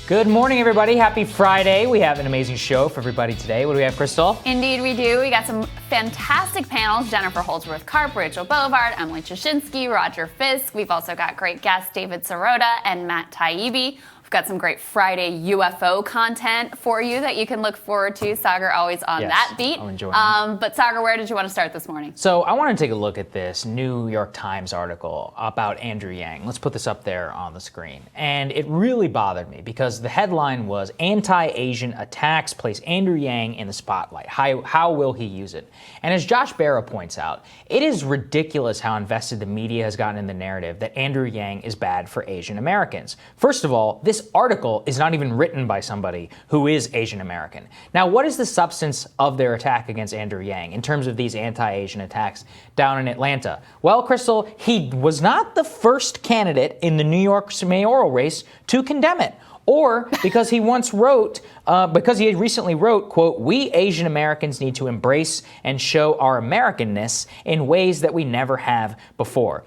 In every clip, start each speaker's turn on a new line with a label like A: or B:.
A: Good morning, everybody. Happy Friday. We have an amazing show for everybody today. What do we have, Crystal?
B: Indeed, we do. We got some fantastic panels. Jennifer Holdsworth-Karp, Rachel Bovard, Emily Chashinsky, Roger Fisk. We've also got great guests David Sirota and Matt Taibbi. We've got some great Friday UFO content for you that you can look forward to. Saagar always on that beat.
A: I'm enjoying it.
B: But Saagar, where did you want to start this morning?
A: So I want to take a look at this New York Times article about Andrew Yang. Let's put this up there on the screen. And it really bothered me because the headline was Anti-Asian Attacks Place Andrew Yang in the Spotlight. How will he use it? And as Josh Barra points out, it is ridiculous how invested the media has gotten in the narrative that Andrew Yang is bad for Asian Americans. First of all, this article is not even written by somebody who is Asian American. Now, what is the substance of their attack against Andrew Yang in terms of these anti-Asian attacks down in Atlanta? Well, Crystal, he was not the first candidate in the New York mayoral race to condemn it. Or because he recently wrote, quote, "We Asian Americans need to embrace and show our Americanness in ways that we never have before."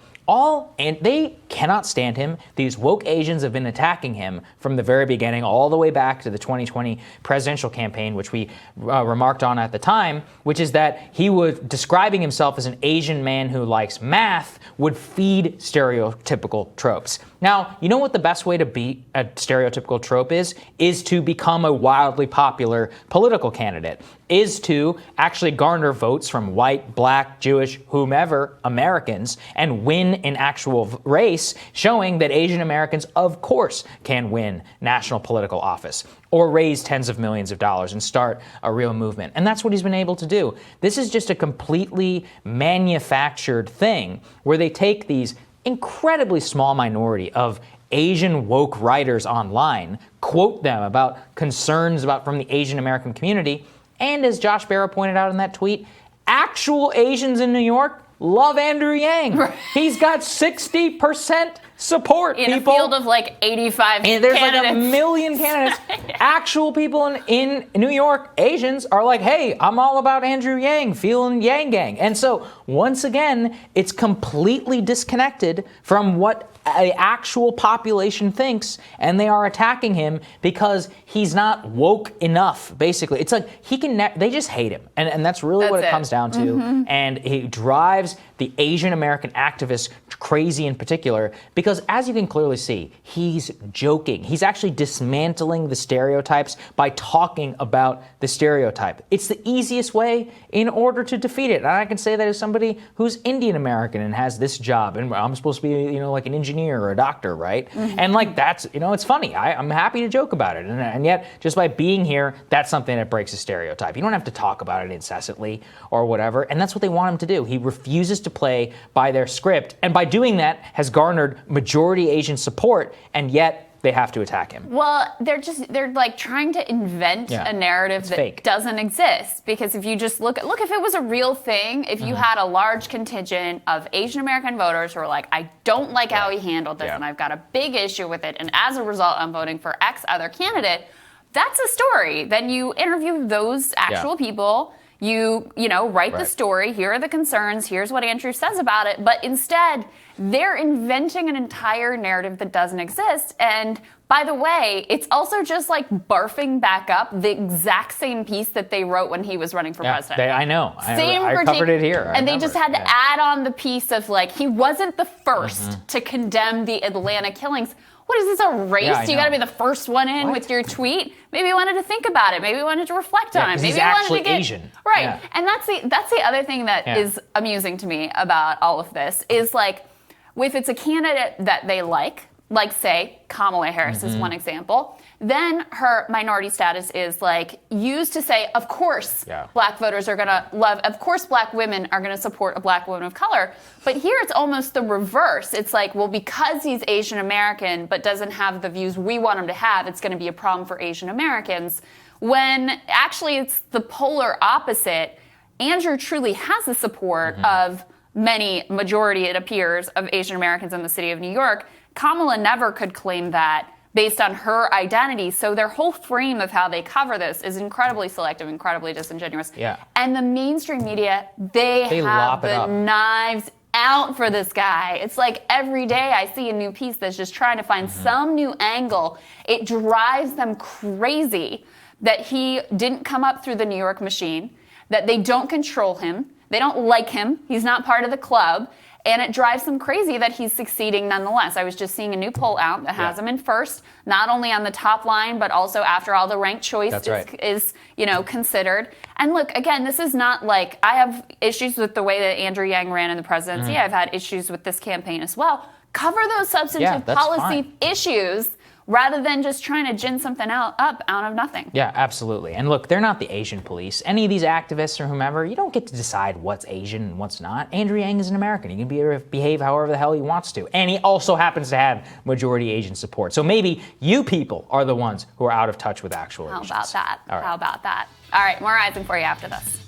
A: And they cannot stand him. These woke Asians have been attacking him from the very beginning, all the way back to the 2020 presidential campaign, which we remarked on at the time, which is that he was describing himself as an Asian man who likes math, would feed stereotypical tropes. Now, you know what the best way to beat a stereotypical trope is to become a wildly popular political candidate, is to actually garner votes from white, black, Jewish, whomever Americans and win an actual race, showing that Asian Americans, of course, can win national political office or raise tens of millions of dollars and start a real movement. And that's what he's been able to do. This is just a completely manufactured thing where they take these incredibly small minority of Asian woke writers online, quote them about concerns from the Asian American community, and as Josh Barra pointed out in that tweet, actual Asians in New York love Andrew Yang. Right. He's got 60% support,
B: in
A: people.
B: A field of like 85
A: and there's
B: candidates.
A: Like a million candidates. Yeah. Actual people in New York, Asians, are like, hey, I'm all about Andrew Yang, feeling Yang Gang. And so, once again, it's completely disconnected from what the actual population thinks, and they are attacking him because he's not woke enough, basically. It's like they just hate him. And that's really what it comes down to. Mm-hmm. And he drives the Asian American activists crazy in particular because, as you can clearly see, he's joking. He's actually dismantling the stereotypes by talking about the stereotype. It's the easiest way in order to defeat it. And I can say that as somebody who's Indian American and has this job, and I'm supposed to be, like an engineer or a doctor, right? Mm-hmm. And that's, it's funny. I'm happy to joke about it. And yet, just by being here, that's something that breaks a stereotype. You don't have to talk about it incessantly or whatever. And that's what they want him to do. He refuses to play by their script. And by doing that, has garnered majority Asian support, and yet they have to attack him.
B: Well, they're like trying to invent a narrative that
A: fake.
B: Doesn't exist. Because if you just look, if it was a real thing, if you had a large contingent of Asian American voters who are like, I don't like how he handled this, and I've got a big issue with it, and as a result, I'm voting for X other candidate, that's a story. Then you interview those actual people. You write the story, here are the concerns, here's what Andrew says about it, but instead, they're inventing an entire narrative that doesn't exist. And by the way, it's also just like barfing back up the exact same piece that they wrote when he was running for president.
A: I know. I covered it here.
B: And they just had to add on the piece of he wasn't the first to condemn the Atlanta killings. What is this, a race? You got to be the first one in with your tweet? Maybe you wanted to think about it. Maybe you wanted to reflect on it. Maybe
A: he's
B: you
A: actually
B: wanted to get
A: Asian.
B: Right.
A: Yeah.
B: And that's the other thing that is amusing to me about all of this is if it's a candidate that they like say Kamala Harris is one example, then her minority status is used to say, of course, black voters are going to love, of course, black women are going to support a black woman of color. But here it's almost the reverse. It's because he's Asian American but doesn't have the views we want him to have, it's going to be a problem for Asian Americans. When actually it's the polar opposite. Andrew truly has the support of majority, it appears, of Asian Americans in the city of New York. Kamala never could claim that based on her identity. So their whole frame of how they cover this is incredibly selective, incredibly disingenuous.
A: Yeah.
B: And the mainstream media, they have the knives out for this guy. It's like every day I see a new piece that's just trying to find some new angle. It drives them crazy that he didn't come up through the New York machine, that they don't control him, they don't like him, he's not part of the club, and it drives them crazy that he's succeeding nonetheless. I was just seeing a new poll out that has him in first, not only on the top line, but also after all the ranked choice is considered. And look, again, this is not like, I have issues with the way that Andrew Yang ran in the presidency. I've had issues with this campaign as well. Cover those substantive policy issues rather than just trying to gin something up out of nothing.
A: Yeah, absolutely. And look, they're not the Asian police. Any of these activists or whomever, you don't get to decide what's Asian and what's not. Andrew Yang is an American. He can behave however the hell he wants to. And he also happens to have majority Asian support. So maybe you people are the ones who are out of touch with actual Asians.
B: How about that?
A: All right.
B: How about that? All right, more rising for you after this.